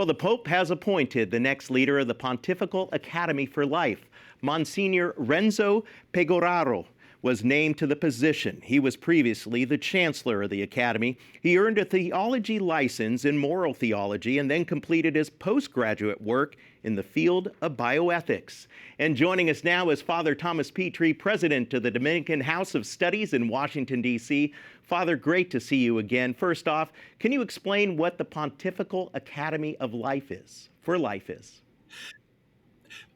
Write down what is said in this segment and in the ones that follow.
Well, the Pope has appointed the next leader of the Pontifical Academy for Life. Monsignor Renzo Pegoraro was named to the position. He was previously the chancellor of the academy. He earned a theology license in moral theology and then completed his postgraduate work in the field of bioethics. And joining us now is Father Thomas Petri, president of the Dominican House of Studies in Washington, D.C. Father, great to see you again. First off, can you explain what the Pontifical Academy of Life is, for life is?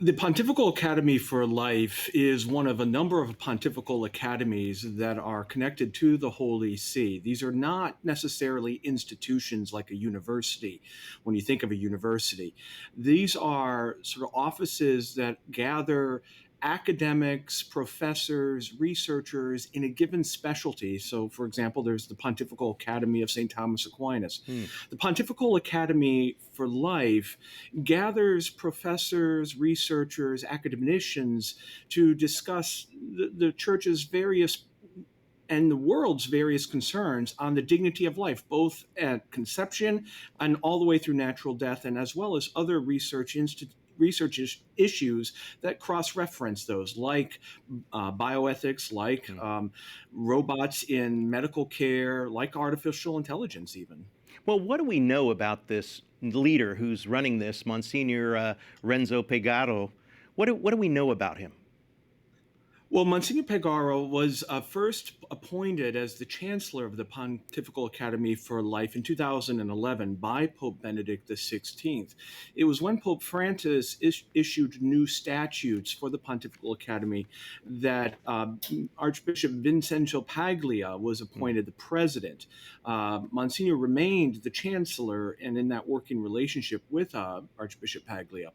The Pontifical Academy for Life is one of a number of pontifical academies that are connected to the Holy See. These are not necessarily institutions like a university, when you think of a university. These are sort of offices that gather academics, professors, researchers in a given specialty. So, for example, there's the Pontifical Academy of St. Thomas Aquinas. The Pontifical Academy for Life gathers professors, researchers, academicians to discuss the Church's various and the world's various concerns on the dignity of life, both at conception and all the way through natural death, and as well as other research issues that cross-reference those, like bioethics, like robots in medical care, like artificial intelligence even. Well, what do we know about this leader who's running this, Monsignor Renzo Pegoraro? What do we know about him? Well, Monsignor Pegoraro was first appointed as the chancellor of the Pontifical Academy for Life in 2011 by Pope Benedict XVI. It was when Pope Francis issued new statutes for the Pontifical Academy that Archbishop Vincenzo Paglia was appointed the president. Monsignor remained the chancellor and in that working relationship with Archbishop Paglia.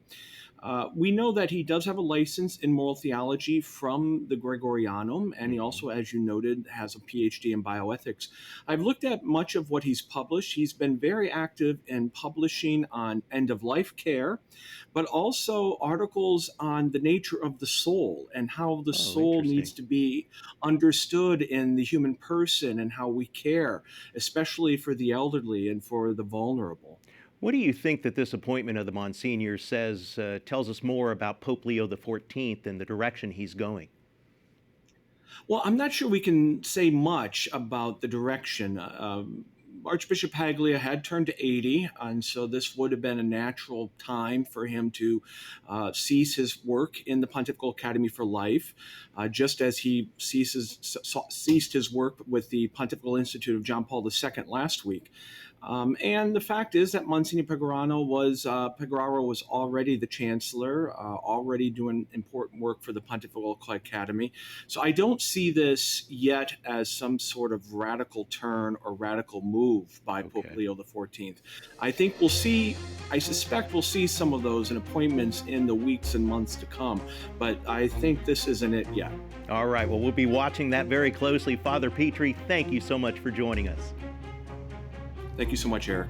We know that he does have a license in moral theology from the Gregorianum, and he also, as you noted, has a PhD in bioethics. I've looked at much of what he's published. He's been very active in publishing on end-of-life care, but also articles on the nature of the soul and how the soul needs to be understood in the human person and how we care, especially for the elderly and for the vulnerable. What do you think that this appointment of the Monsignor says, tells us more about Pope Leo XIV and the direction he's going? Well, I'm not sure we can say much about the direction. Archbishop Paglia had turned to 80, and so this would have been a natural time for him to cease his work in the Pontifical Academy for Life, just as he ceased his work with the Pontifical Institute of John Paul II last week. And the fact is that Monsignor Pegoraro was already the chancellor, already doing important work for the Pontifical Academy. So I don't see this yet as some sort of radical turn or radical move by Pope Leo XIV. I suspect we'll see some of those in appointments in the weeks and months to come, but I think this isn't it yet. All right, well, we'll be watching that very closely. Father Petri, thank you so much for joining us. Thank you so much, Eric.